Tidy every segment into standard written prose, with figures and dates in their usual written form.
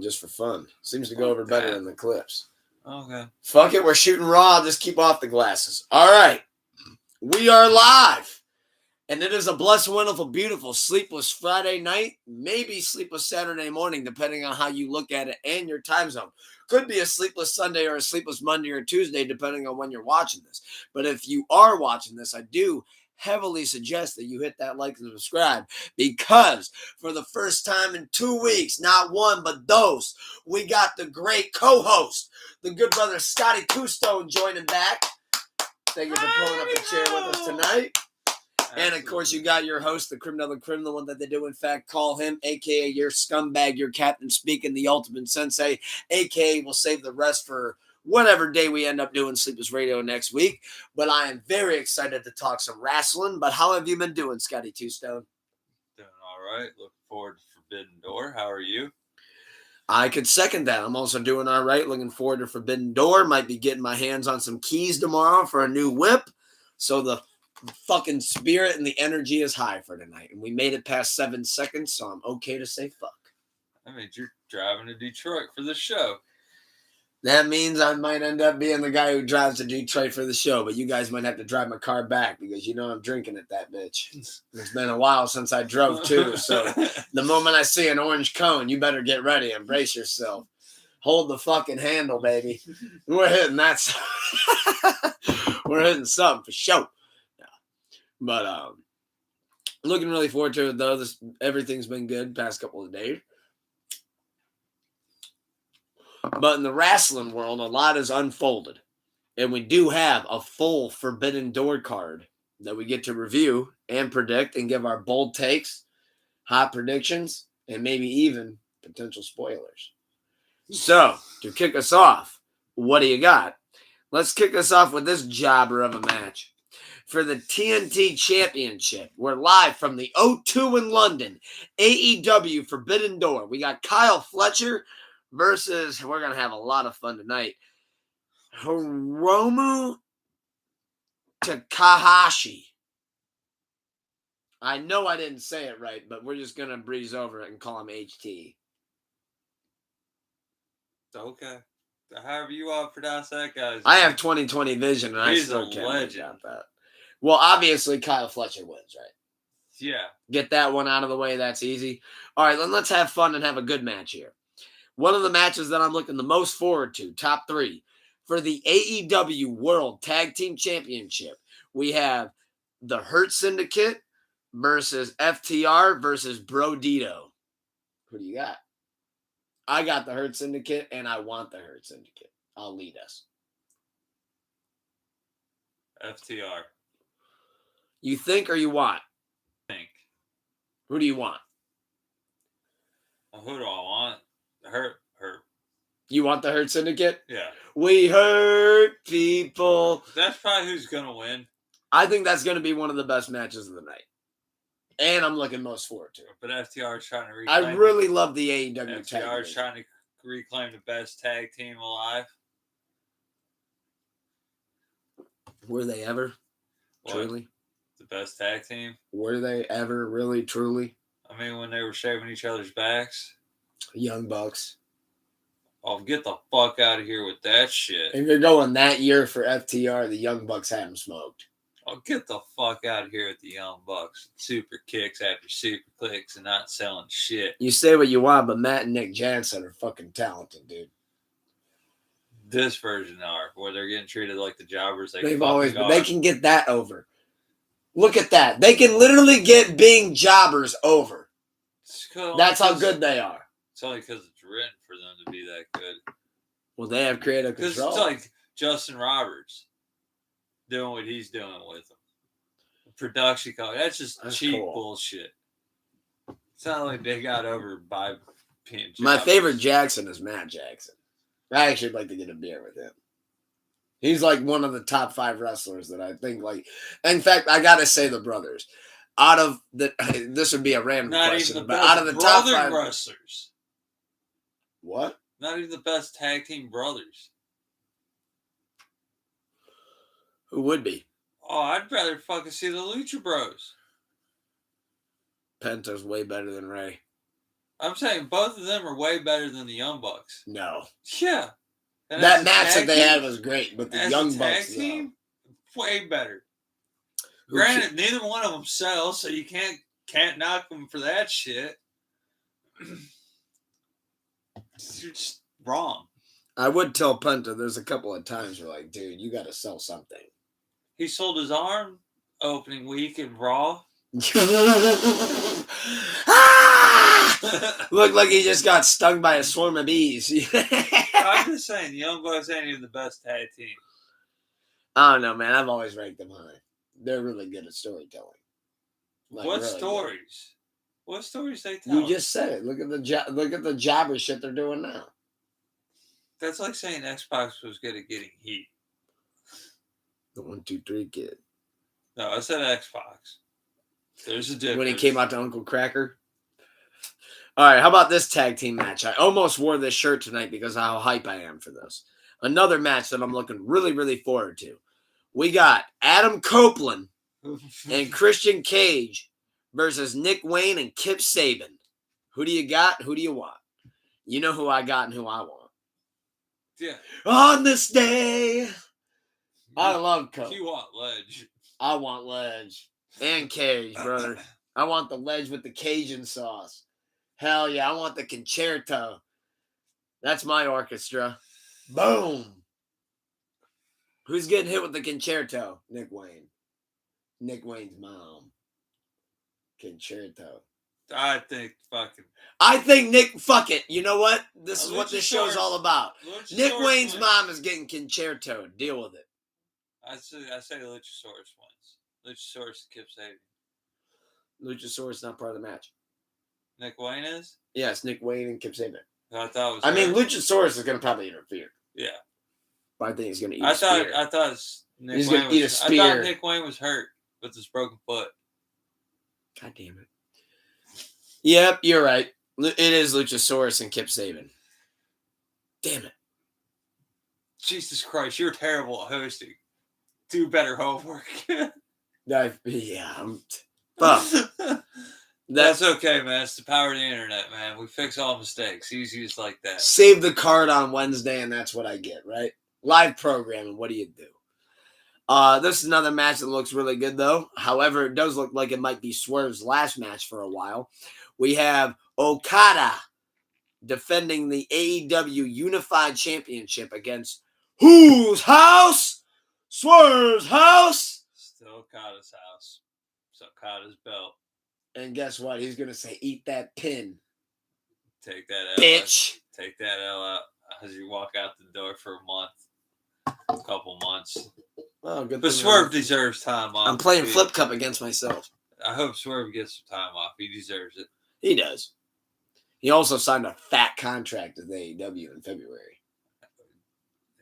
just for fun. Seems to go over better in the clips. Okay. Fuck it, we're shooting raw. Just keep off the glasses. All right. We are live. And it is a blessed, wonderful, beautiful, sleepless Friday night, maybe sleepless Saturday morning, depending on how you look at it and your time zone. Could be a sleepless Sunday or a sleepless Monday or Tuesday, depending on when you're watching this. But if you are watching this, I do heavily suggest that you hit that like and subscribe, because for the first time in 2 weeks, not one, but those, we got the great co-host, the good brother Scotty Two-Stone, joining back. Thank you for pulling up a chair with us tonight. And, of course, you got your host, the Criminal, the one that they do, in fact, call him, a.k.a. your scumbag, your captain speaking, the ultimate sensei, a.k.a. we'll save the rest for whatever day we end up doing Sleepless Radio next week. But I am very excited to talk some wrestling. But how have you been doing, Scotty Two-Stone? Doing all right. Looking forward to Forbidden Door. How are you? I could second that. I'm also doing all right. Looking forward to Forbidden Door. Might be getting my hands on some keys tomorrow for a new whip. So the fucking spirit and the energy is high for tonight. And we made it past 7 seconds, so I'm okay to say fuck. That means you're driving to Detroit for the show. That means I might end up being the guy who drives to Detroit for the show, but you guys might have to drive my car back because you know I'm drinking at that bitch. It's been a while since I drove too, so the moment I see an orange cone, you better get ready and brace yourself. Hold the fucking handle, baby. We're hitting that. We're hitting something for sure. But looking really forward to it, though. Everything's been good past couple of days. But in the wrestling world, a lot is unfolded. And we do have a full Forbidden Door card that we get to review and predict and give our bold takes, hot predictions, and maybe even potential spoilers. So, to kick us off, what do you got? Let's kick us off with this jobber of a match. For the TNT Championship, we're live from the O2 in London. AEW Forbidden Door. We got Kyle Fletcher versus, we're going to have a lot of fun tonight, Hiromu Takahashi. I know I didn't say it right, but we're just going to breeze over it and call him HT. Okay. However you want to pronounce that, guys. I have 20/20 vision, and He's I still a can't legend. out that. Well, obviously, Kyle Fletcher wins, right? Yeah. Get that one out of the way. That's easy. All right, then let's have fun and have a good match here. One of the matches that I'm looking the most forward to, top 3, for the AEW World Tag Team Championship, we have the Hurt Syndicate versus FTR versus Brodito. Who do you got? I got the Hurt Syndicate, and I want the Hurt Syndicate. I'll lead us. FTR. You think or you want? Think. Who do you want? Well, who do I want? Hurt. You want the Hurt Syndicate? Yeah. We hurt people. That's probably who's going to win. I think that's going to be one of the best matches of the night. And I'm looking most forward to it. But FTR is trying to reclaim. I really love the AEW tag. FTR is trying to reclaim the best tag team alive. Were they ever? What? Truly? The best tag team? Were they ever really, truly? I mean, when they were shaving each other's backs. Young Bucks. Oh, get the fuck out of here with that shit. If you're going that year for FTR, the Young Bucks had them smoked. Oh, get the fuck out of here with the Young Bucks. Super kicks after super clicks and not selling shit. You say what you want, but Matt and Nick Jansen are fucking talented, dude. This version are, where they're getting treated like the jobbers. They've always been. They can get that over. Look at that. They can literally get being jobbers over. That's how good they are. It's only because it's written for them to be that good. Well, they have creative control. Because it's like Justin Roberts doing what he's doing with them. Production code. That's cheap bullshit. It's not like they got over by being jobbers. My favorite Jackson is Matt Jackson. I actually like to get a beer with him. He's like one of the top 5 wrestlers that I think like. In fact, I gotta say the brothers. Out of the, this would be a random question, but out of the top 5 wrestlers. What? Not even the best tag team brothers. Who would be? Oh, I'd rather fucking see the Lucha Bros. Penta's way better than Ray. I'm saying both of them are way better than the Young Bucks. No. Yeah. And that match that they had was great, but the Young Bucks team, way better. Granted, neither one of them sells, so you can't knock them for that shit. You're just wrong. I would tell Punta there's a couple of times where like, dude, you got to sell something. He sold his arm opening week in Raw. Looked like he just got stung by a swarm of bees. I'm just saying, the Young Bucks ain't even the best tag team. I don't know, man. I've always ranked them high. They're really good at storytelling. Like, what really stories? Good. What stories they tell? You just said it. Look at the jobber shit they're doing now. That's like saying Xbox was good at getting heat. The 1, 2, 3 kid. No, I said Xbox. There's a difference. When he came out to Uncle Cracker. All right, how about this tag team match? I almost wore this shirt tonight because of how hype I am for this. Another match that I'm looking really, really forward to. We got Adam Copeland and Christian Cage versus Nick Wayne and Kip Sabian. Who do you got? Who do you want? You know who I got and who I want. Yeah. On this day. I love Cope. You want Ledge. I want Ledge. And Cage, brother. I want the Ledge with the Cajun sauce. Hell yeah, I want the concerto. That's my orchestra. Boom. Who's getting hit with the concerto? Nick Wayne. Nick Wayne's mom. Concerto. I think Nick, fuck it. You know what? This is what this show's all about. Nick Wayne's mom is getting concerto. Deal with it. I say Luchasaurus wins. Luchasaurus Kip Sabian. Luchasaurus not part of the match. Nick Wayne is? Yes, Nick Wayne and Kip Sabian. I thought it was. I mean, Luchasaurus is going to probably interfere. Yeah. But I think he's going to eat a spear. I thought he's going to eat a spear. I thought Nick Wayne was hurt with his broken foot. God damn it. Yep, you're right. It is Luchasaurus and Kip Sabian. Damn it. Jesus Christ, you're terrible at hosting. Do better homework. Fuck. That's okay, man. It's the power of the internet, man. We fix all mistakes. Easy as like that. Save the card on Wednesday, and that's what I get, right? Live programming. What do you do? This is another match that looks really good, though. However, it does look like it might be Swerve's last match for a while. We have Okada defending the AEW Unified Championship against whose house? Swerve's house. Still Okada's house. It's Okada's belt. And guess what? He's going to say, eat that pin. Take that L. Bitch. Take that L out as you walk out the door for a couple months. Oh, good. But Swerve deserves time off. I'm playing Flip Cup against myself. I hope Swerve gets some time off. He deserves it. He does. He also signed a fat contract with AEW in February.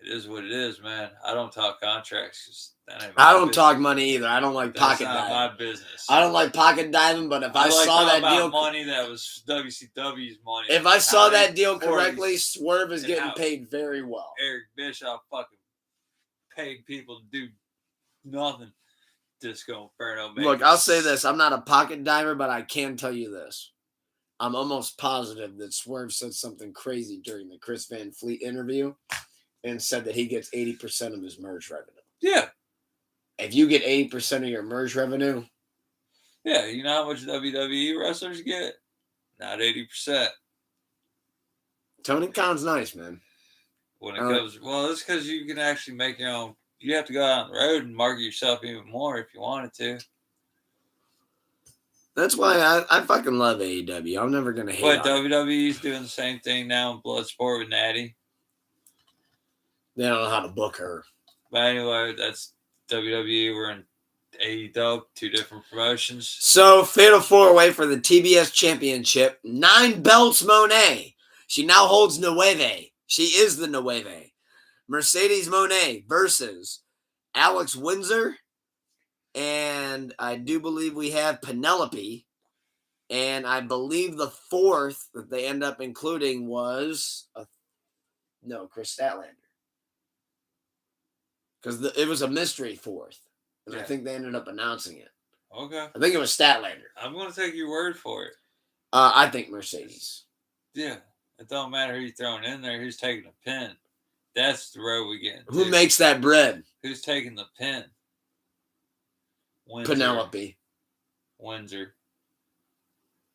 It is what it is, man. I don't talk contracts. I don't talk money either. I don't like pocket diving. That's not my business. I don't like pocket diving, but if I saw that deal, money that was WCW's money. If I saw that deal correctly, Swerve is getting paid very well. Eric Bischoff fucking paid people to do nothing. Disco Inferno. Look, I'll say this: I'm not a pocket diver, but I can tell you this: I'm almost positive that Swerve said something crazy during the Chris Van Fleet interview. And said that he gets 80% of his merge revenue. Yeah. If you get 80% of your merge revenue. Yeah, you know how much WWE wrestlers get? Not 80%. Tony Khan's nice, man. When it comes, it's because you can actually make your own. You have to go out on the road and market yourself even more if you wanted to. That's why I fucking love AEW. I'm never going to hate But WWE's doing the same thing now in Bloodsport with Natty. They don't know how to book her. But anyway, that's WWE. We're in AEW, 2 different promotions. So, Fatal 4-Way for the TBS Championship. 9 belts, Monet. She now holds Nueve. She is the Nueve. Mercedes Monet versus Alex Windsor. And I do believe we have Penelope. And I believe the 4th that they end up including was Chris Statlander. Because it was a mystery 4th. And I think they ended up announcing it. Okay. I think it was Statlander. I'm going to take your word for it. I think Mercedes. Yeah. It don't matter who you're throwing in there. Who's taking the pin? That's the road we get into. Who makes that bread? Who's taking the pin? Windsor. Penelope. Windsor.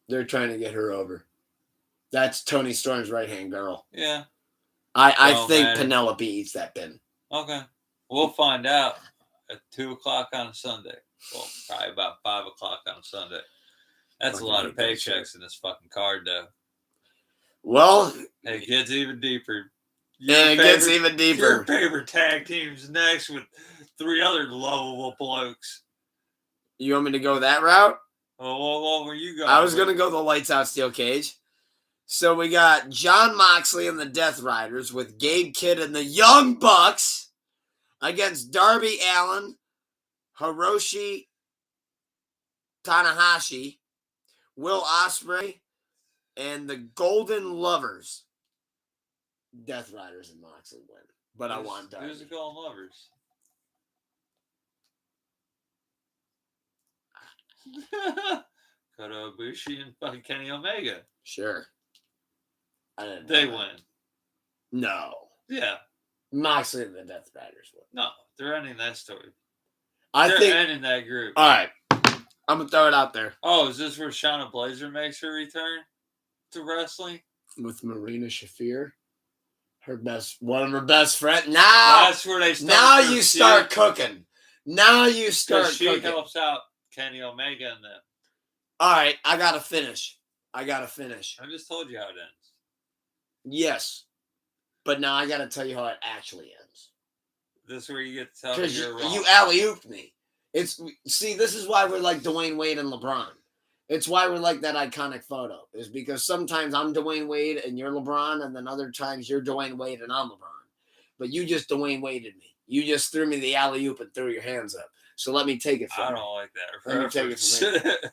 They're trying to get her over. That's Tony Storm's right-hand girl. Yeah. I think Penelope eats that pin. Okay. We'll find out at 2 o'clock on a Sunday. Well, probably about 5 o'clock on a Sunday. That's a lot of paychecks in this fucking card, though. Well, it gets even deeper. It gets even deeper. Your favorite tag team's next with 3 other lovable blokes. You want me to go that route? Well, what were you going? I was going to go the lights out steel cage. So we got Jon Moxley and the Death Riders with Gabe Kidd and the Young Bucks against Darby Allin, Hiroshi Tanahashi, Will Ospreay, and the Golden Lovers. Death Riders and Moxley win. But I want Darby. Who's the Golden Lovers? Kota Ibushi and fucking Kenny Omega. Sure. They win. No. Yeah. Moxley and the Death Riders win. No, they're ending that story. They're ending that group. All right. I'm going to throw it out there. Oh, is this where Shayna Baszler makes her return to wrestling? With Marina Shafir. One of her best friends. Now, that's where they start. Now you start cooking. Now you start she cooking. Helps out Kenny Omega and them. All right, I got to finish. I just told you how it ends. Yes. But now I got to tell you how it actually ends. This is where you get to tell me you're wrong. You alley-ooped me. See, this is why we're like Dwayne Wade and LeBron. It's why we're like that iconic photo. Is because sometimes I'm Dwayne Wade and you're LeBron, and then other times you're Dwayne Wade and I'm LeBron. But you just Dwayne Waded me. You just threw me the alley-oop and threw your hands up. So let me take it from you. I don't like that. Let me take it from you.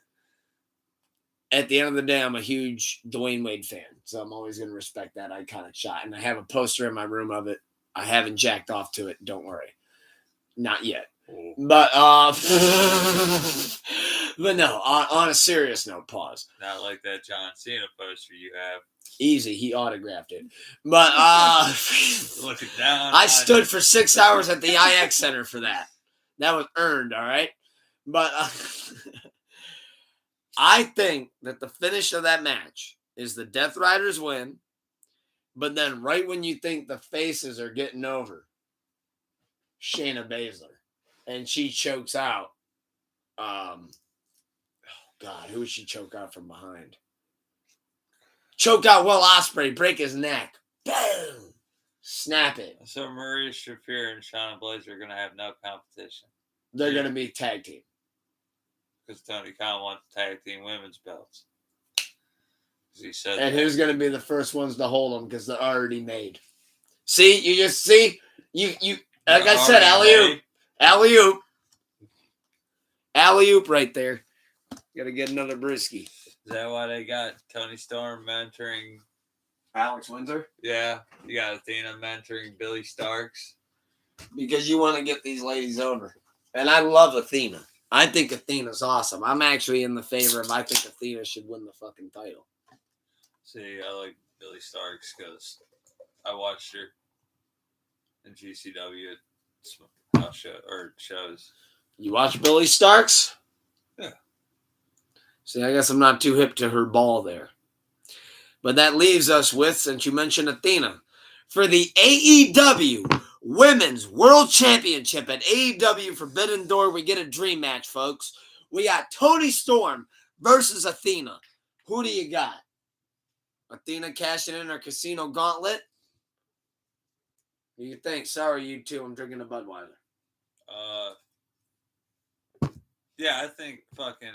At the end of the day, I'm a huge Dwayne Wade fan. So I'm always going to respect that iconic shot. And I have a poster in my room of it. I haven't jacked off to it. Don't worry. Not yet. Ooh. But but no, on a serious note, pause. Not like that John Cena poster you have. Easy, he autographed it. But looking down. I stood for 6 hours at the IX Center for that. That was earned, all right? But I think that the finish of that match is the Death Riders win, but then right when you think the faces are getting over, Shayna Baszler. And she chokes out. Oh, God. Who would she choke out from behind? Choked out Will Ospreay. Break his neck. Boom. Snap it. So Maria Shafir and Shayna Baszler are going to have no competition. They're going to be tag team. Because Tony Khan wants tag team women's belts. He said and who's going to be the first ones to hold them because they're already made. See? You just see? You like I said, alley-oop. Alley-oop. Alley-oop right there. Got to get another brisky. Is that why they got Tony Storm mentoring Alex Windsor? Yeah. You got Athena mentoring Billy Starks. Because you want to get these ladies over. And I love Athena. I think Athena's awesome. I'm actually in the favor of I think Athena should win the fucking title. See, I like Billy Starks because I watched her in GCW shows. You watch Billy Starks? Yeah. See, I guess I'm not too hip to her ball there. But that leaves us with, since you mentioned Athena, for the AEW Women's World Championship at AEW Forbidden Door, we get a dream match, folks. We got Toni Storm versus Athena. Who do you got? Athena cashing in her casino gauntlet? What do you think? Sorry, you two. I'm drinking a Budweiser. Yeah, I think fucking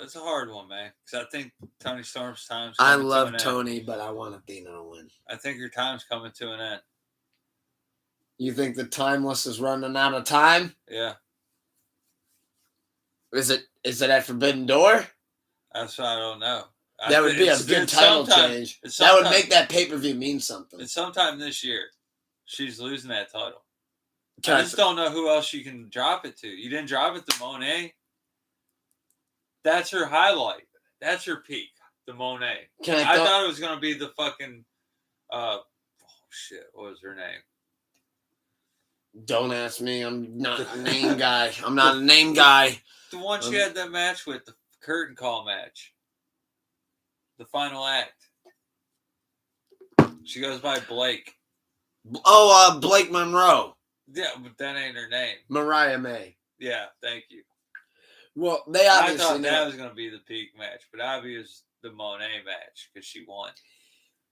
it's a hard one, man. Because I think Toni Storm's time's coming I love to an Toni, end. but I want Athena to win. I think your time's coming to an end. You think the timeless is running out of time? Yeah. Is it at Forbidden Door? That's what I don't know. That would be a good title change. That would make that pay-per-view mean something. And sometime this year, she's losing that title. I just don't know who else you can drop it to. You didn't drop it to Monet. That's her highlight. That's her peak. The Monet. I thought it was going to be the fucking... oh, shit. What was her name? Don't ask me. I'm not a name guy. I'm not a name guy. The one she had that match with, the curtain call match. The final act. She goes by Blake. Oh, Blake Monroe. Yeah, but that ain't her name. Mariah May. Yeah, thank you. Well, they obviously I thought that was going to be the peak match, but obviously the Monet match because she won.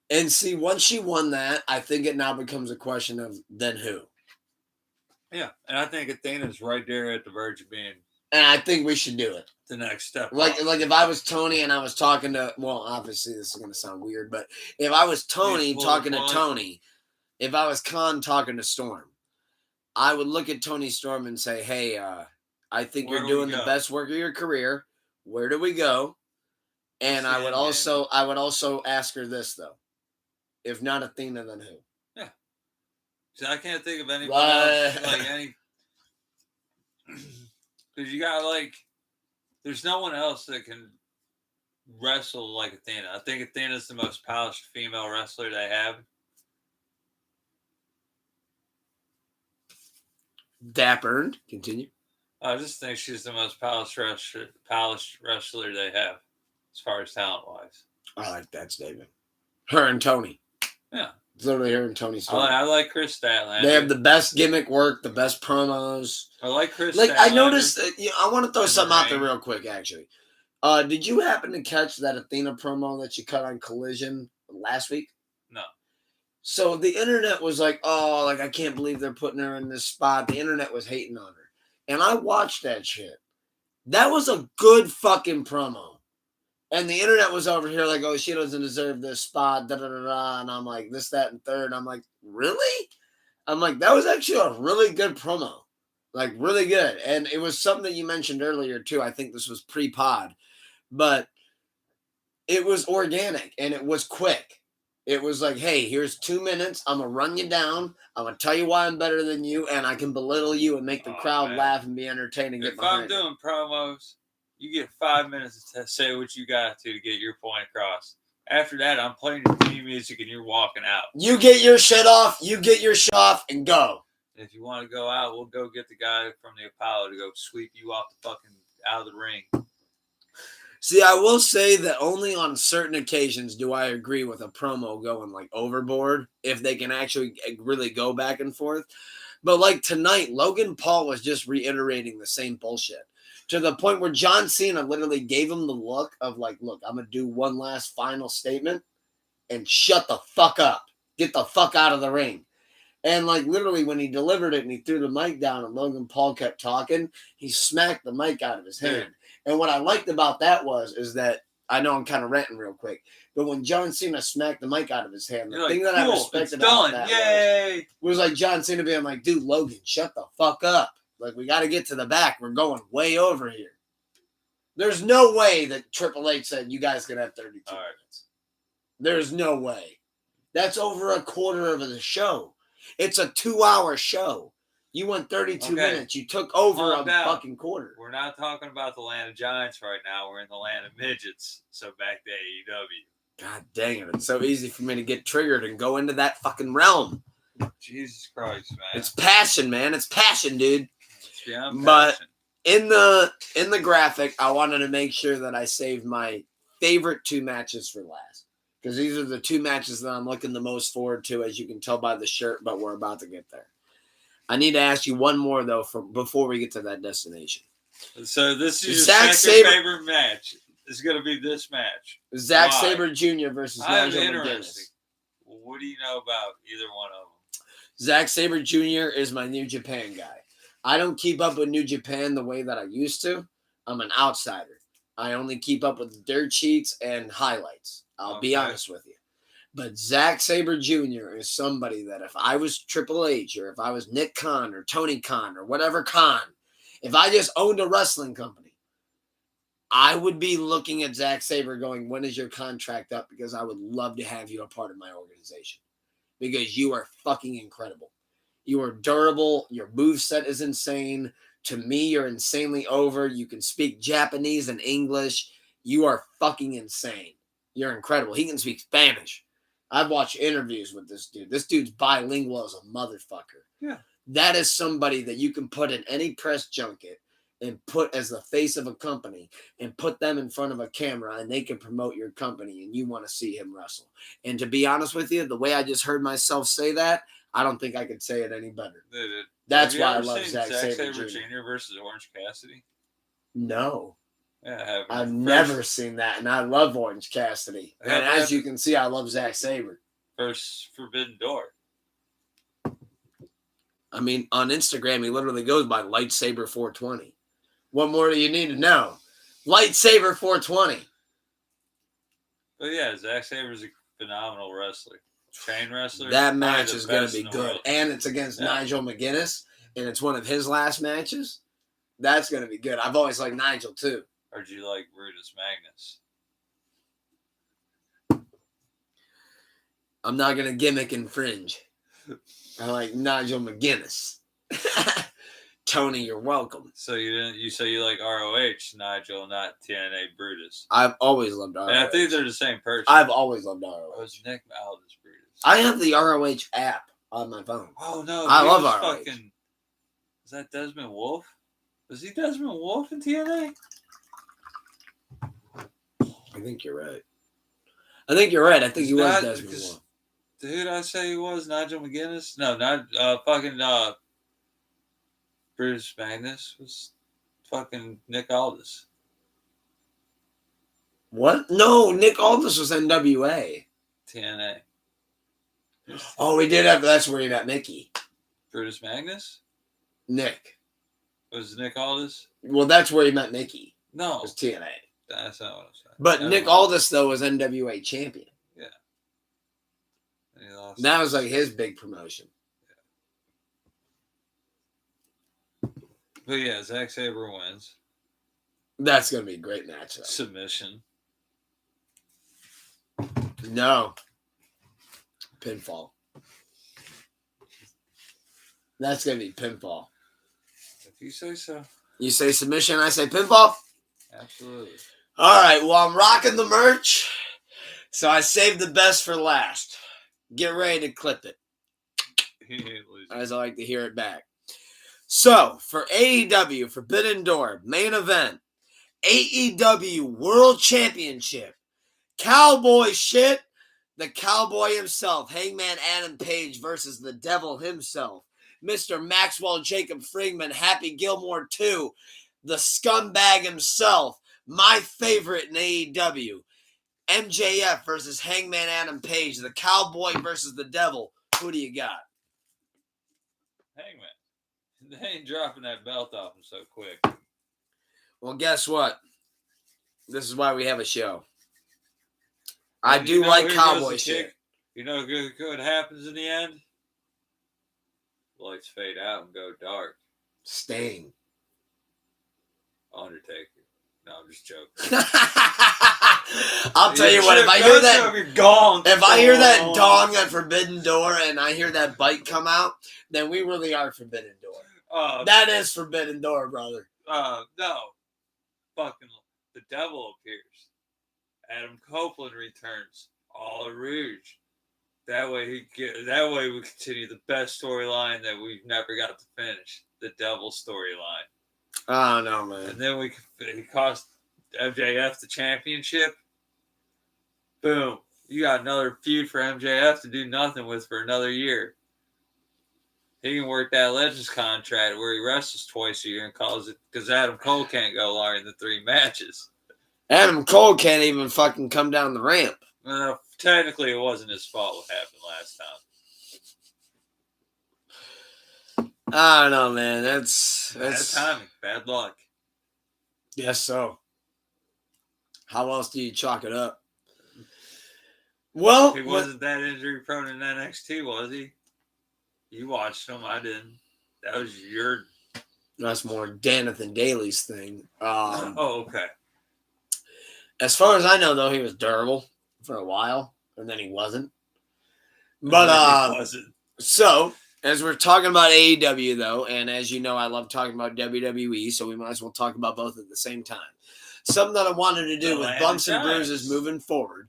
And see, once she won that, I think it now becomes a question of then who. Yeah, and I think Athena's right there at the verge of being. And I think we should do it. The next step. Like if I was Tony and I was talking to, well, obviously this is going to sound weird, but if I was Tony talking to Tony, if I was Khan talking to Storm, I would look at Tony Storm and say, hey, I think you're doing the best work of your career. Where do we go? And I would also ask her this though. If not Athena, then who? Yeah. See, I can't think of anybody else like any. Because you got there's no one else that can wrestle like Athena. I think Athena's the most polished female wrestler they have. Dapper. Continue. I just think she's the most polished wrestler they have, as far as talent wise. I like that statement. Her and Tony. Yeah. It's literally her and Tony Storm. I like Chris Statlander. They have the best gimmick work, the best promos. I like Chris Statlander. I noticed that, I want to throw something out there real quick, actually. Did you happen to catch that Athena promo that she cut on Collision last week? No. So the internet was like, oh, I can't believe they're putting her in this spot. The internet was hating on her. And I watched that shit. That was a good fucking promo. And the internet was over here like, oh, she doesn't deserve this spot, da-da-da-da. And I'm like, this, that, and third. I'm like, really? I'm like, that was actually a really good promo. Like, really good. And it was something that you mentioned earlier, too. I think this was pre-pod. But it was organic, and it was quick. It was like, hey, here's 2 minutes. I'm going to run you down. I'm going to tell you why I'm better than you, and I can belittle you and make the crowd laugh and be entertaining. If I'm doing promos, you get 5 minutes to say what you got to get your point across. After that, I'm playing your theme music and you're walking out. You get your shit off, and go. If you want to go out, we'll go get the guy from the Apollo to go sweep you off the fucking out of the ring. See, I will say that only on certain occasions do I agree with a promo going overboard if they can actually really go back and forth. But tonight, Logan Paul was just reiterating the same bullshit. To the point where John Cena literally gave him the look of look, I'm going to do one last final statement and shut the fuck up. Get the fuck out of the ring. And literally when he delivered it and he threw the mic down and Logan Paul kept talking, he smacked the mic out of his hand. And what I liked about that is that, I know I'm kind of ranting real quick, but when John Cena smacked the mic out of his hand, the thing that I respected about that was John Cena being like, dude, Logan, shut the fuck up. We got to get to the back. We're going way over here. There's no way that Triple H said you guys can have 32 minutes. There's no way. That's over a quarter of the show. It's a 2-hour show. You went 32 minutes. You took over a fucking quarter. We're not talking about the land of giants right now. We're in the land of midgets. So back to AEW. God dang it. It's so easy for me to get triggered and go into that fucking realm. Jesus Christ, man. It's passion, man. It's passion, dude. But in the graphic, I wanted to make sure that I saved my favorite 2 matches for last. Because these are the 2 matches that I'm looking the most forward to, as you can tell by the shirt, but we're about to get there. I need to ask you one more, though, before we get to that destination. So this is your second favorite match. It's going to be this match. Zack Sabre Jr. versus Nigel McGuinness. Well, what do you know about either one of them? Zack Sabre Jr. is my New Japan guy. I don't keep up with New Japan the way that I used to. I'm an outsider. I only keep up with dirt sheets and highlights. I'll be honest with you. But Zack Sabre Jr. is somebody that if I was Triple H or if I was Nick Khan or Tony Khan or whatever Khan, if I just owned a wrestling company, I would be looking at Zack Sabre going, when is your contract up? Because I would love to have you a part of my organization. Because you are fucking incredible. You are durable. Your moveset is insane. To me, you're insanely over. You can speak Japanese and English. You are fucking insane. You're incredible. He can speak Spanish. I've watched interviews with this dude. This dude's bilingual as a motherfucker. Yeah. That is somebody that you can put in any press junket and put as the face of a company and put them in front of a camera and they can promote your company and you want to see him wrestle. And to be honest with you, the way I just heard myself say that, I don't think I could say it any better. That's why I love Zack Sabre Jr. versus Orange Cassidy? No. Yeah, I've never seen that, and I love Orange Cassidy. And as you can see, I love Zack Sabre. First Forbidden Door. I mean, on Instagram, he literally goes by Lightsaber 420. What more do you need to know? Lightsaber 420. But yeah, Zack Sabre's a phenomenal wrestler. Chain wrestler. That match is going to be good. And it's against Nigel McGuinness, and it's one of his last matches. That's going to be good. I've always liked Nigel, too. Or do you like Brutus Magnus? I'm not going to gimmick and fringe. I like Nigel McGuinness. Tony, you're welcome. So you say you like ROH Nigel, not TNA Brutus. I've always loved ROH. And I think they're the same person. I've always loved ROH. Oh, it's Nick Aldis Brutus. I have the ROH app on my phone. Oh no, I love ROH. Is that Desmond Wolfe? Was he Desmond Wolfe in TNA? I think you're right. I think you're right. I think he was Desmond Wolfe. Dude, I say he was Nigel McGuinness. No, not Bruce Magnus was fucking Nick Aldis. What? No, Nick Aldis was NWA. TNA. Oh, we did have. That's where he met Mickey. Brutus Magnus? Nick. Was Nick Aldis? Well, that's where he met Mickey. No. It was TNA. That's not what I'm saying. But Nick Aldis, though, was NWA champion. Yeah. And he lost. That was like his big promotion. Yeah. But yeah, Zack Sabre wins. That's going to be a great match, though. Submission. No. Pinfall. That's going to be pinfall. If you say so. You say submission, I say pinfall? Absolutely. All right, well, I'm rocking the merch, so I saved the best for last. Get ready to clip it, as I like to hear it back. So, for AEW Forbidden Door main event, AEW World Championship, Cowboy shit, the Cowboy himself, Hangman Adam Page versus the Devil himself, Mr. Maxwell Jacob Friedman, Happy Gilmore 2, the scumbag himself, my favorite in AEW, MJF versus Hangman Adam Page, the Cowboy versus the Devil. Who do you got? Hangman. They ain't dropping that belt off him so quick. Well, guess what? This is why we have a show. I do like Cowboy shit. You know what happens in the end? Lights fade out and go dark. Sting. Undertaker. No, I'm just joking. I'll tell you what, if I hear that dong at Forbidden Door and I hear that bite come out, then we really are Forbidden Door. That is Forbidden Door, brother. No. Fucking the Devil appears. Adam Copeland returns. All Rouge. That way we continue the best storyline that we've never got to finish. The Devil storyline. Oh, no, man. And then he cost MJF the championship. Boom. You got another feud for MJF to do nothing with for another year. He can work that Legends contract where he wrestles twice a year and calls it because Adam Cole can't go longer than 3 matches. Adam Cole can't even fucking come down the ramp. Technically, it wasn't his fault what happened last time. I don't know, man. That's bad timing. Bad luck. Yes, so. How else do you chalk it up? Well, he wasn't that injury prone in NXT, was he? You watched him. I didn't. That was your. That's more Danathan Daly's thing. Okay. As far as I know, though, he was durable for a while, and then he wasn't. But he wasn't. So, as we're talking about AEW, though, and as you know, I love talking about WWE, so we might as well talk about both at the same time. Something that I wanted to do with Bumps and Bruises moving forward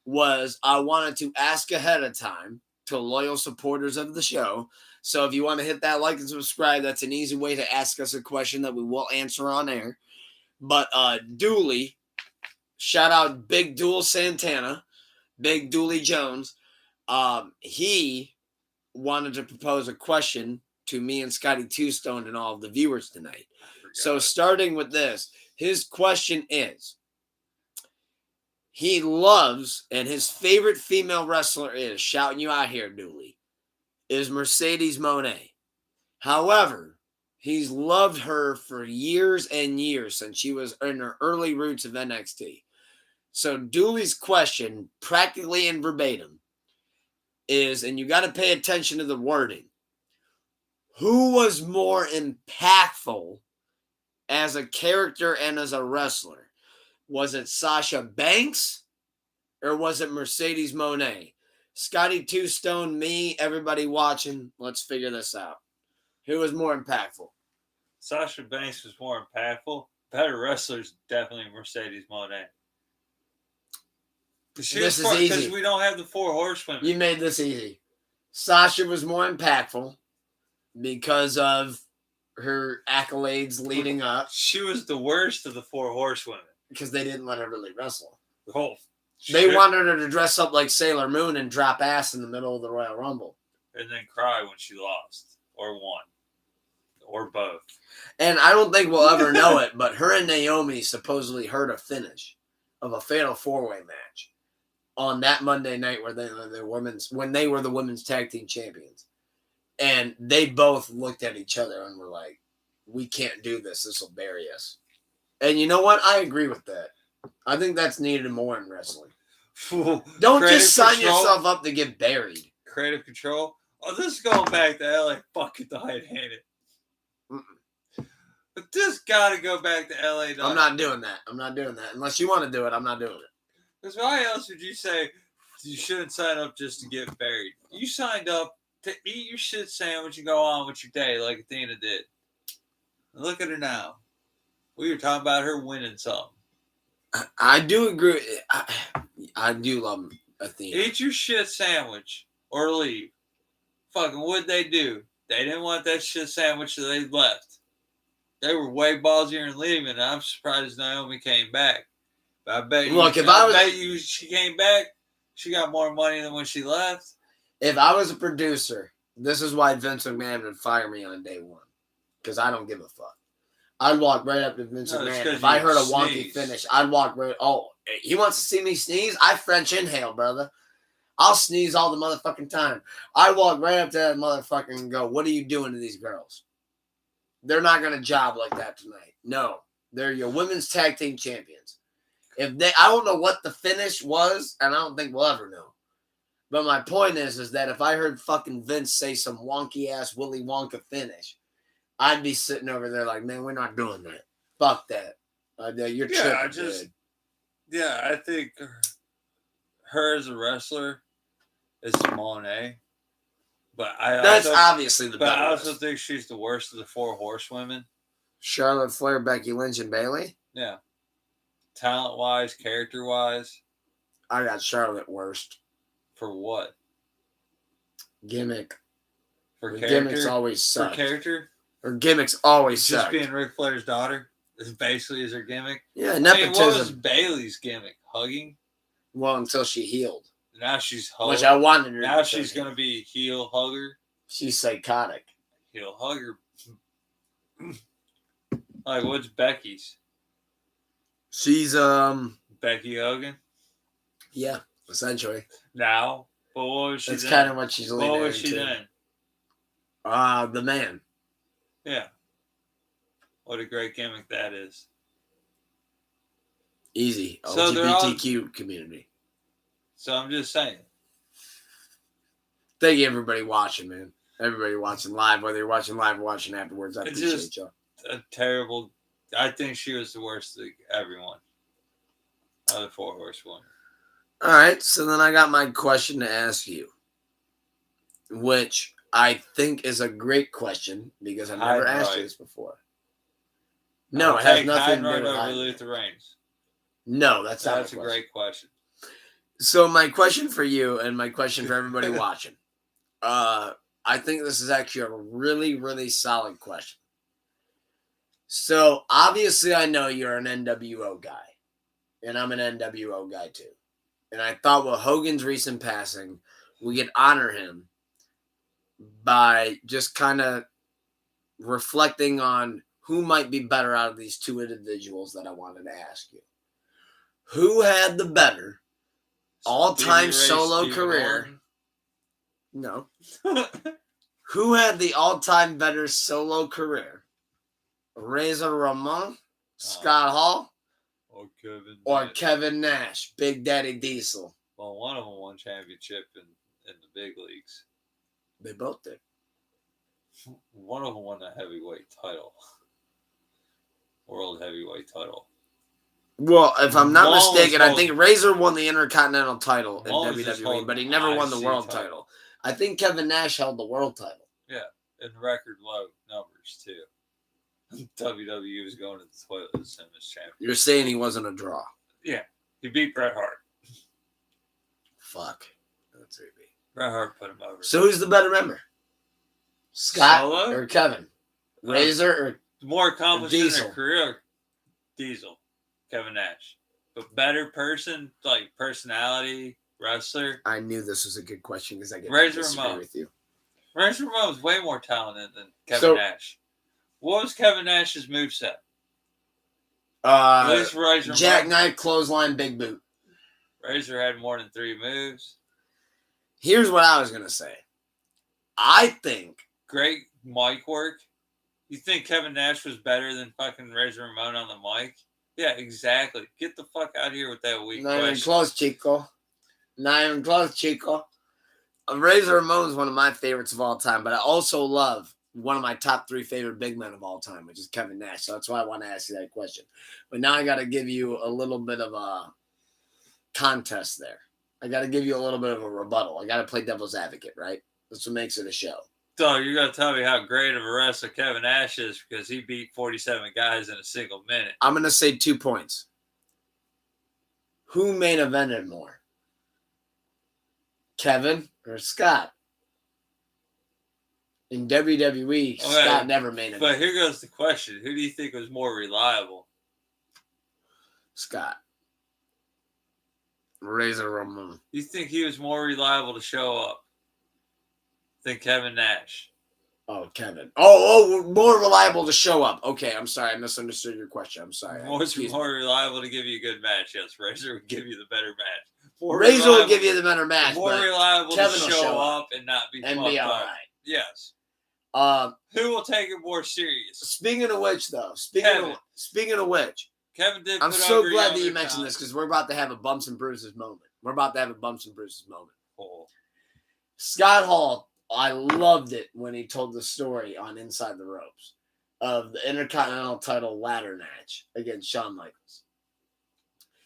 was I wanted to ask ahead of time to loyal supporters of the show. So if you want to hit that like and subscribe, that's an easy way to ask us a question that we will answer on air. But Dooley, shout out Big Duel Santana, Big Dooley Jones. He wanted to propose a question to me and Scotty Two Stone and all of the viewers tonight. So starting with this, his question is, he loves, and his favorite female wrestler is, shouting you out here, Dooley, is Mercedes Moné. However, he's loved her for years and years since she was in her early roots of NXT. So Dooley's question, practically in verbatim, is, and you got to pay attention to the wording, who was more impactful as a character and as a wrestler? Was it Sasha Banks or was it Mercedes Moné? Scotty Two Stone, me, everybody watching, let's figure this out. Who was more impactful? Sasha Banks was more impactful. Better wrestlers, definitely Mercedes Moné. This is easy. Because we don't have the 4 horsewomen. You made this easy. Sasha was more impactful because of her accolades leading up. She was the worst of the 4 horsewomen. Because they didn't let her really wrestle. Oh, they wanted her to dress up like Sailor Moon and drop ass in the middle of the Royal Rumble. And then cry when she lost. Or won. Or both. And I don't think we'll ever know it, but her and Naomi supposedly heard a finish of a fatal 4-way match on that Monday night where when they were the women's tag team champions. And they both looked at each other and were like, we can't do this. This will bury us. And you know what? I agree with that. I think that's needed more in wrestling. Don't just sign yourself up to get buried. Creative control. Oh, this is going back to LA. Fuck it, I hate it. But this got to go back to LA. I'm not doing that. Unless you want to do it, I'm not doing it. Because why else would you say you shouldn't sign up just to get buried? You signed up to eat your shit sandwich and go on with your day like Athena did. And look at her now. We were talking about her winning something. I do agree. I do love Athena. Eat your shit sandwich or leave. Fucking what'd they do? They didn't want that shit sandwich, so they left. They were way ballsier in leaving, and I'm surprised Naomi came back. But I bet you, she came back, she got more money than when she left. If I was a producer, this is why Vince McMahon would fire me on day one. Because I don't give a fuck. I'd walk right up to Vince McMahon. If I heard a wonky finish, I'd walk right. Oh, he wants to see me sneeze? I French inhale, brother. I'll sneeze all the motherfucking time. I walk right up to that motherfucker and go, what are you doing to these girls? They're not going to job like that tonight. No. They're your women's tag team champions. I don't know what the finish was, and I don't think we'll ever know. But my point is that if I heard fucking Vince say some wonky-ass Willy Wonka finish, I'd be sitting over there like, man, we're not doing that. Fuck that. You're tripping, I think her as a wrestler is Moné. But that's obviously the best. But I also think she's the worst of the 4 horsewomen. Charlotte Flair, Becky Lynch, and Bayley? Yeah. Talent-wise, character-wise. I got Charlotte worst. For what? Gimmick. For her character? Gimmicks always suck. For character? Her gimmicks always suck. Just being Ric Flair's daughter is basically her gimmick. Yeah, nepotism. I mean, what was Bayley's gimmick? Hugging? Well, until she healed. Now she's hugging. Which I wanted her. Now she's going to be heel hugger. She's psychotic. Heel hugger. Like, what's Becky's? She's, Becky Hogan? Yeah, essentially. Now? But what was she That's then? kind of what she's leaning into. What was she then? The man. Yeah. What a great gimmick that is. Easy. So LGBTQ community. So I'm just saying. Thank you, everybody watching, man. Everybody watching live, whether you're watching live or watching afterwards. I appreciate y'all. A terrible. I think she was the worst of everyone. Of the 4 horsewomen. All right, so then I got my question to ask you, which I think is a great question because I've never asked you this before. No, it has nothing to do with Luther Reigns. No, that's not a great question. So my question for you and my question for everybody watching. I think this is actually a really, really solid question. So obviously I know you're an NWO guy. And I'm an NWO guy too. And I thought with Hogan's recent passing, we could honor him by just kind of reflecting on who might be better out of these two individuals that I wanted to ask you. Who had the better all-time solo career? No. Who had the all-time better solo career? Razor Ramon, Scott Hall, or Kevin Nash, Big Daddy Diesel? Well, one of them won championship in the big leagues. They both did. One of them won the heavyweight title. World heavyweight title. Well, if I'm not mistaken, I think Razor won the Intercontinental title in WWE, but he never won the world title. I think Kevin Nash held the world title. Yeah, in record low numbers, too. WWE was going to the toilet as him as champion. You're saying he wasn't a draw? Yeah, he beat Bret Hart. Fuck. That's who he beat. Bret Hart put him over. So who's the better member? Scott or Kevin? Razor or more accomplished in their career? Diesel. Kevin Nash. But better person, like personality, wrestler. I knew this was a good question because I get Razor to disagree with you. Razor Ramon was way more talented than Kevin Nash. What was Kevin Nash's moveset? Jackknife, clothesline, big boot. Razor had more than 3 moves. Here's what I was going to say. I think... Great mic work. You think Kevin Nash was better than fucking Razor Ramon on the mic? Yeah, exactly. Get the fuck out of here with that weak question. Not even close, Chico. Not even close, Chico. Razor Ramon is one of my favorites of all time, but I also love one of my top 3 favorite big men of all time, which is Kevin Nash. So that's why I want to ask you that question. But now I got to give you a little bit of a contest there. I got to give you a little bit of a rebuttal. I got to play devil's advocate, right? That's what makes it a show. So you're going to tell me how great of a wrestler Kevin Nash is because he beat 47 guys in a single minute. I'm going to say 2 points. Who main evented more? Kevin or Scott? In WWE, Scott never main evented. But here goes the question. Who do you think was more reliable? Scott. Razor Ramon. You think he was more reliable to show up than Kevin Nash? Oh, Kevin. Oh, more reliable to show up. Okay, I'm sorry. I misunderstood your question. I'm sorry. More reliable to give you a good match. Yes, Razor would give you the better match. Razor would give you the better match. More reliable Kevin to show up and not be and be all right. Yes. Who will take it more serious? Speaking of which, though, speaking of which, Kevin did. I'm so glad that you mentioned this because we're about to have a bumps and bruises moment. Oh. Scott Hall, I loved it when he told the story on Inside the Ropes of the Intercontinental title ladder match against Shawn Michaels.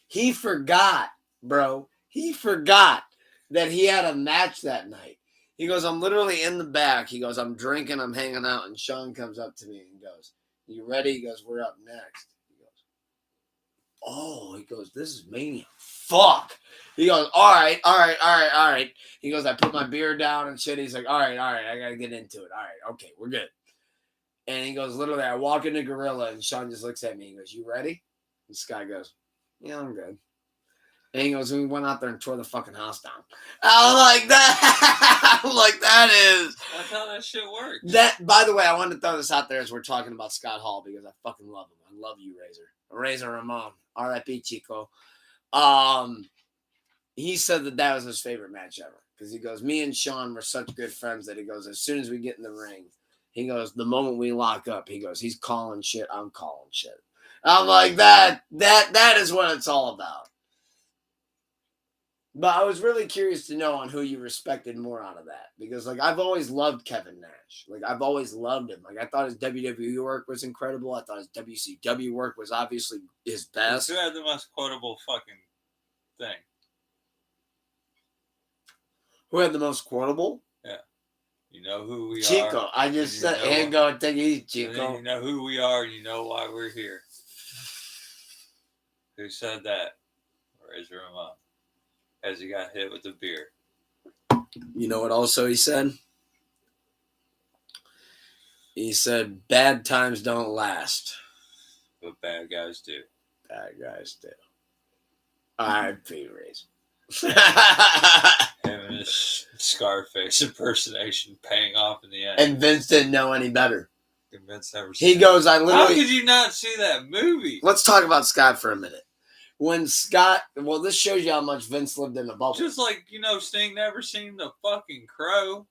He forgot, bro. He forgot that he had a match that night. He goes, I'm literally in the back. He goes, I'm drinking, I'm hanging out. And Shawn comes up to me and goes, you ready? He goes, we're up next. He goes, oh, he goes, this is Mania. Fuck. He goes, all right. He goes, I put my beer down and shit. He's like, all right, I got to get into it. All right, okay, we're good. And he goes, literally, I walk into Gorilla and Shawn just looks at me. He goes, you ready? And Sky goes, yeah, I'm good. And he goes, we went out there and tore the fucking house down. I was like, that is. That's how that shit works. That, by the way, I wanted to throw this out there as we're talking about Scott Hall because I fucking love him. I love you, Razor Ramon. R.I.P. Chico. He said that was his favorite match ever because he goes, me and Shawn were such good friends that he goes, as soon as we get in the ring, he goes, the moment we lock up, he goes, he's calling shit, I'm calling shit. I'm like, that is what it's all about. But I was really curious to know on who you respected more out of that. Because, like, I've always loved Kevin Nash. Like, I've always loved him. Like, I thought his WWE work was incredible. I thought his WCW work was obviously his best. Who had the most quotable fucking thing? Who had the most quotable? Yeah. You know who we Chico. are. Chico. I just said, and go take it easy, Chico. You know who we are. You know why we're here. Who said that? Razor Ramon. as he got hit with the beer. You know what also he said? He said, bad times don't last. But bad guys do. Bad guys do. R.I.P. Razor. Him and his Scarface impersonation paying off in the end. And Vince didn't know any better. And Vince never He goes, I literally... How could you not see that movie? Let's talk about Scott for a minute. When Scott... Well, this shows you how much Vince lived in a bubble. Just like, Sting never seen the fucking Crow.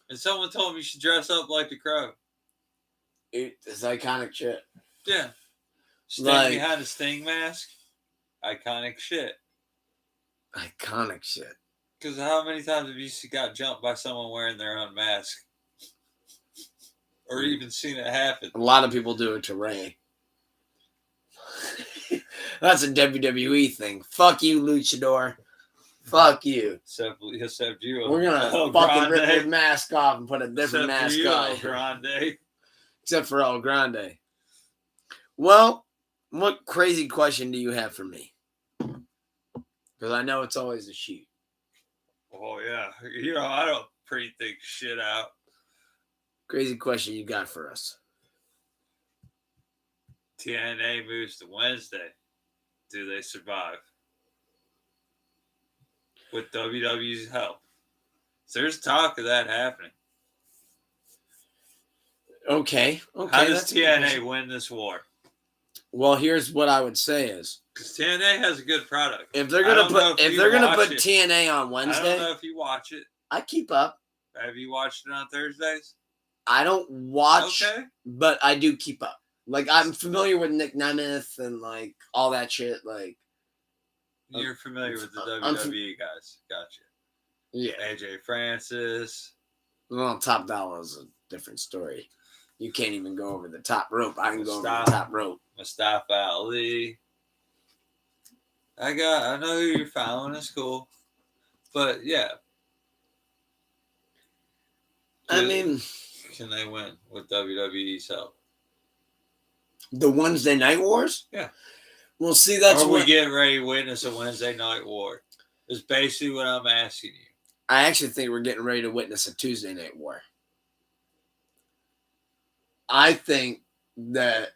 And someone told him you should dress up like the Crow. It's iconic shit. Yeah. Sting behind a Sting mask. Iconic shit. Iconic shit. Because how many times have you got jumped by someone wearing their own mask? Or even seen it happen? A lot of people do it to Ray. That's a WWE thing. Fuck you, Luchador. Fuck you. Except you. We're going to fucking rip your mask off and put a different mask on. El Grande. Except for El Grande. Well, what crazy question do you have for me? Because I know it's always a shoot. Oh, yeah. I don't pre-think shit out. Crazy question you got for us. TNA moves to Wednesday. Do they survive? With WWE's help. So there's talk of that happening. Okay. How does TNA win this war? Well, here's what I would say is, because TNA has a good product. If they're gonna put TNA on Wednesday, I don't know if you watch it. I keep up. Have you watched it on Thursdays? I don't watch, but I do keep up. Like, I'm familiar with Nick Nemeth and like all that shit. Like, you're familiar with the WWE guys. Gotcha. Yeah. AJ Francis. Well, Top Dollar is a different story. You can't even go over the top rope. I can go over the top rope. Mustafa Ali. I know who you're following. It's cool. But, yeah. Can they win with WWE's help? The Wednesday Night Wars? Yeah. Well, see, that's what we getting ready to witness a Wednesday Night War. Is basically what I'm asking you. I actually think we're getting ready to witness a Tuesday Night War. I think that,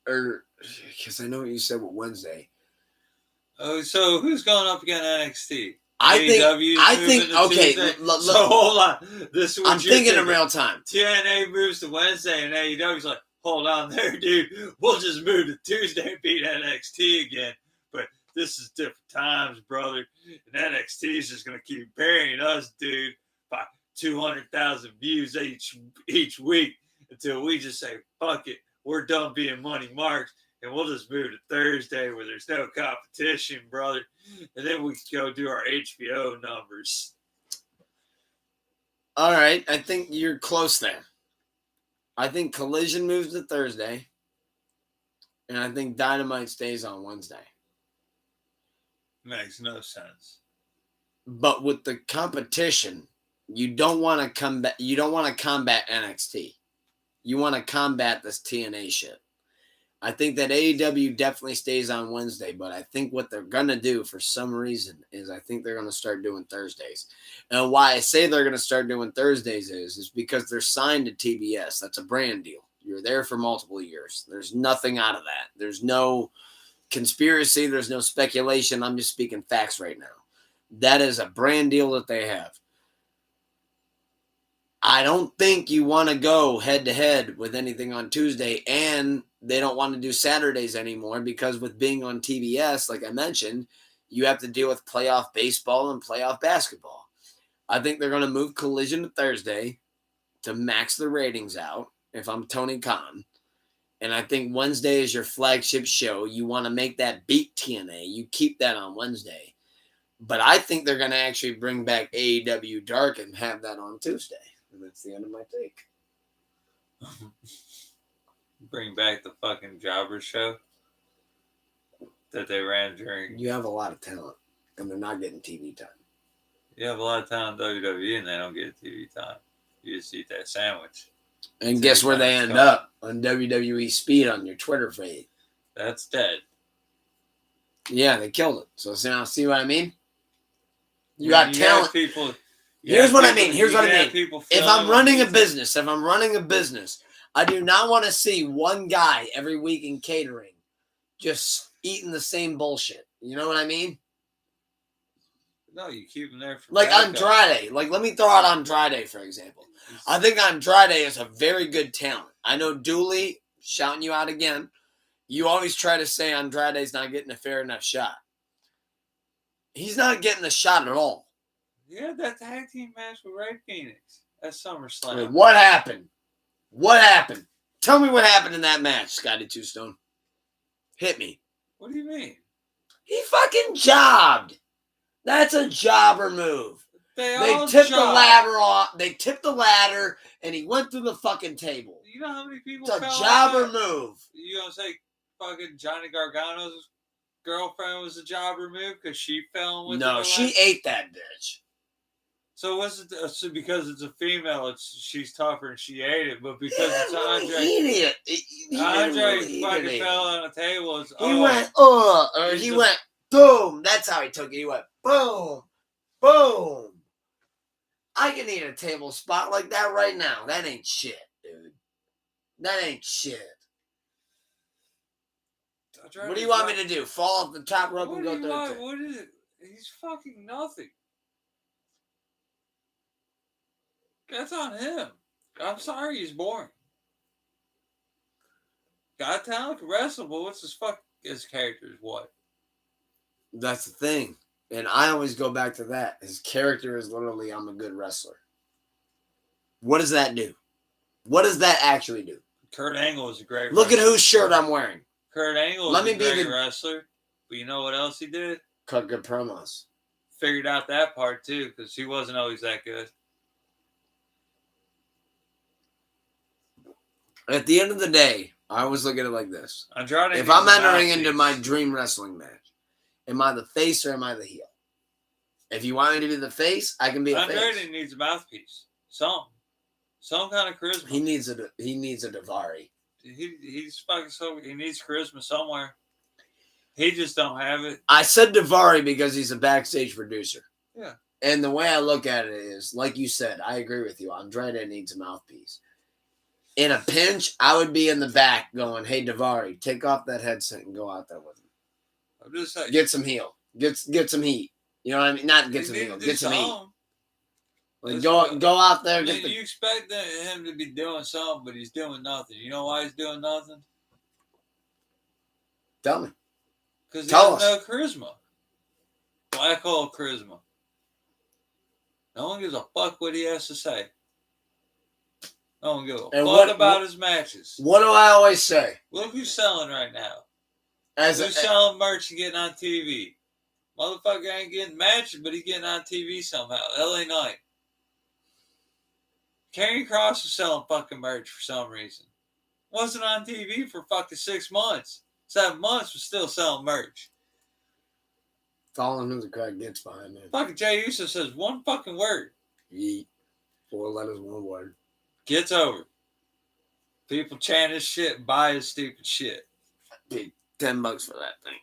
because I know what you said with Wednesday. Oh, so who's going up against NXT? I think. Okay, so hold on. This is what I'm thinking in real time. TNA moves to Wednesday, and AEW's like, hold on there, dude. We'll just move to Tuesday and beat NXT again. But this is different times, brother. And NXT is just gonna keep burying us, dude, by 200,000 views each week until we just say, fuck it, we're done being money marks. And we'll just move to Thursday where there's no competition, brother. And then we can go do our HBO numbers. All right. I think you're close there. I think Collision moves to Thursday. And I think Dynamite stays on Wednesday. Makes no sense. But with the competition, you don't want to combat NXT. You want to combat this TNA shit. I think that AEW definitely stays on Wednesday, but I think what they're going to do for some reason is I think they're going to start doing Thursdays. And why I say they're going to start doing Thursdays is because they're signed to TBS. That's a brand deal. You're there for multiple years. There's nothing out of that. There's no conspiracy. There's no speculation. I'm just speaking facts right now. That is a brand deal that they have. I don't think you want to go head-to-head with anything on Tuesday, and they don't want to do Saturdays anymore because with being on TBS, like I mentioned, you have to deal with playoff baseball and playoff basketball. I think they're going to move Collision to Thursday to max the ratings out if I'm Tony Khan. And I think Wednesday is your flagship show. You want to make that beat TNA. You keep that on Wednesday. But I think they're going to actually bring back AEW Dark and have that on Tuesday. And that's the end of my take. Bring back the fucking Jobber show that they ran during. You have a lot of talent, and they're not getting TV time. You have a lot of talent in WWE, and they don't get TV time. You just eat that sandwich. And guess where they end up? On WWE Speed on your Twitter feed. That's dead. Yeah, they killed it. So now see what I mean? You got talent. People. Here's what I mean. If I'm running a business, I do not want to see one guy every week in catering just eating the same bullshit. You know what I mean? No, you keep him there for like Andrade. Like, let me throw out Andrade, for example. I think Andrade is a very good talent. I know Dooley, shouting you out again, you always try to say Andrade's not getting a fair enough shot. He's not getting a shot at all. Yeah, that tag team match with Ray Phoenix at SummerSlam. Wait, what happened? What happened? Tell me what happened in that match, Scotty Two Stone. Hit me. What do you mean? He fucking jobbed. That's a jobber move. They tipped the ladder off. They tipped the ladder, and he went through the fucking table. You know how many people it's a jobber move. You gonna say fucking Johnny Gargano's girlfriend was a jobber move because she fell with No, she ate that bitch. So was it because it's a female? She's tougher and she ate it, but because it's Andre, Andre fucking fell on a table. He went boom. That's how he took it. He went boom, boom. I can eat a table spot like that right now. That ain't shit, dude. That ain't shit. What do you want me to do? Fall off the top rope and go through? What is it? He's fucking nothing. That's on him. I'm sorry, he's boring. Got talent, can wrestle, but what's his character is what? That's the thing. And I always go back to that. His character is literally, I'm a good wrestler. What does that do? What does that actually do? Kurt Angle is a great Look at whose shirt I'm wearing. Kurt Angle is a great wrestler. But you know what else he did? Cut good promos. Figured out that part too, because he wasn't always that good. At the end of the day, I always look at it like this. Andrade if I'm entering into my dream wrestling match, am I the face or am I the heel? If you want me to be the face, I can be a face. Andrade needs a mouthpiece. Some kind of charisma. He needs a Daivari. He's fucking so he needs charisma somewhere. He just don't have it. I said Daivari because he's a backstage producer. Yeah. And the way I look at it is, like you said, I agree with you. Andrade needs a mouthpiece. In a pinch, I would be in the back going, hey, Daivari, take off that headset and go out there with him. I'm just saying. Get some heel. Get some heat. You know what I mean? Not get some heel. Get some heat. Like go out there. You expect him to be doing something, but he's doing nothing. You know why he's doing nothing? Tell me. Because he has no charisma. Black hole charisma. No one gives a fuck what he has to say. No one gives a fuck about his matches. What do I always say? Look who's selling right now. Who's selling merch and getting on TV? Motherfucker ain't getting matches, but he's getting on TV somehow. LA Knight. Karrion Kross was selling fucking merch for some reason. Wasn't on TV for fucking 6 months. 7 months was still selling merch. Following who the crowd gets behind him. Fucking Jey Uso says one fucking word. Yeet. 4 letters, 1 word. Gets over. People chant his shit and buy his stupid shit. Paid $10 for that thing.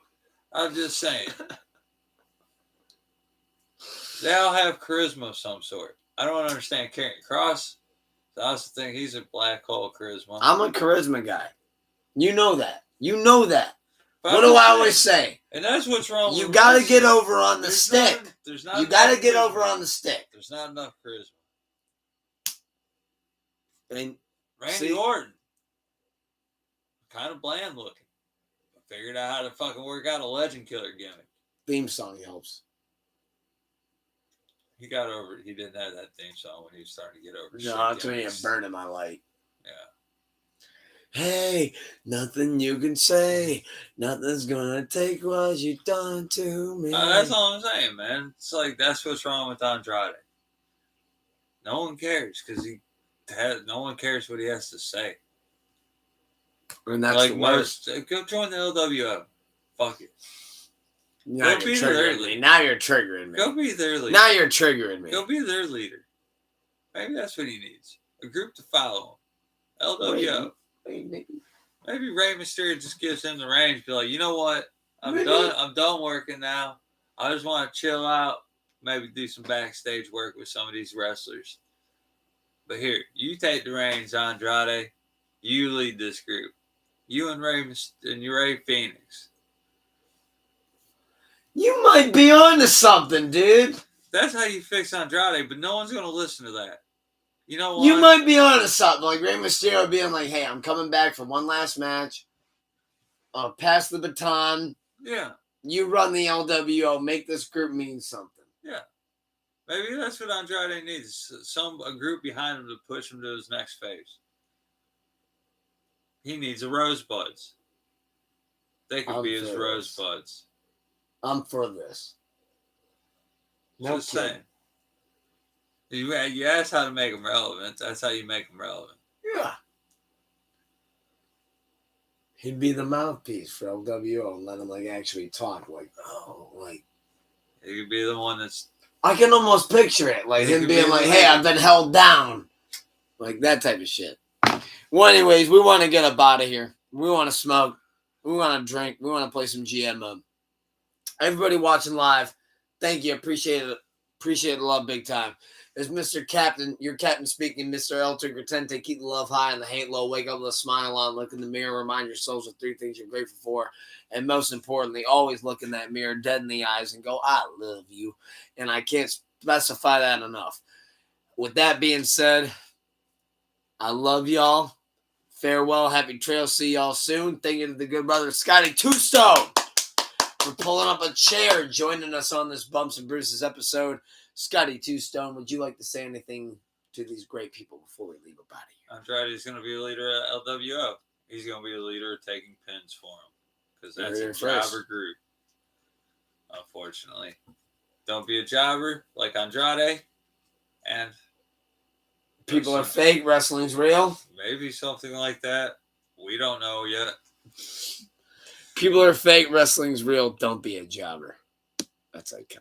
I'm just saying. They all have charisma of some sort. I don't understand Karrion Kross. I also think he's a black hole charisma. I'm a charisma guy. You know that. What do I always say? And that's what's wrong with you got to get over on the stick. You got to get over on the stick. There's not enough charisma. And Randy Orton, kind of bland looking. Figured out how to fucking work out a legend killer gimmick. Theme song helps. He got over it. He didn't have that theme song when he was starting to get over it. No, that's when you're burning my light. Yeah. Hey, nothing you can say. Nothing's gonna take what you've done to me. That's all I'm saying, man. It's like that's what's wrong with Andrade. No one cares because no one cares what he has to say. And that's like the worst. Go join the LWO. Fuck it. Now you're triggering me. Now you're triggering me. Go be their leader. Now you're triggering me. Go be their leader. Maybe that's what he needs. A group to follow him. LWO. Maybe Rey Mysterio just gives him the range. Be like, you know what? I'm done working now. I just want to chill out. maybe do some backstage work with some of these wrestlers. But here, you take the reins, Andrade. You lead this group. You and Ray Phoenix. You might be onto something, dude. That's how you fix Andrade, but no one's going to listen to that. You know what? You might be onto something. Like Rey Mysterio being like, hey, I'm coming back for one last match. Pass the baton. Yeah. You run the LWO. Make this group mean something. Yeah. Maybe that's what Andrade needs. A group behind him to push him to his next phase. He needs a Rosebuds. They could be his Rosebuds. I'm for this. No Just saying. You asked how to make them relevant. That's how you make them relevant. Yeah. He'd be the mouthpiece for LWO and let him actually talk. He could be the one that's. I can almost picture it, him being like, "Hey, I've been held down," like that type of shit. Well, anyways, we want to get up out of here. We want to smoke. We want to drink. We want to play some GM. Everybody watching live, thank you. Appreciate it. Appreciate the love big time. As Mr. Captain, your captain speaking, Mr. El Gratente, keep the love high and the hate low. Wake up with a smile on. Look in the mirror. Remind yourselves of 3 things you're grateful for. And most importantly, always look in that mirror dead in the eyes and go, I love you. And I can't specify that enough. With that being said, I love y'all. Farewell. Happy trails. See y'all soon. Thank you to the good brother, Scotty Tombstone, for pulling up a chair, joining us on this Bumps and Bruises episode. Scotty Tombstone, would you like to say anything to these great people before we leave up out of here? Andrade's going to be a leader at LWO. He's going to be a leader taking pins for him. Because that's a jobber group. Unfortunately. Don't be a jobber like Andrade. And people are fake, wrestling's real. Maybe something like that. We don't know yet. People are fake, wrestling's real. Don't be a jobber. That's iconic.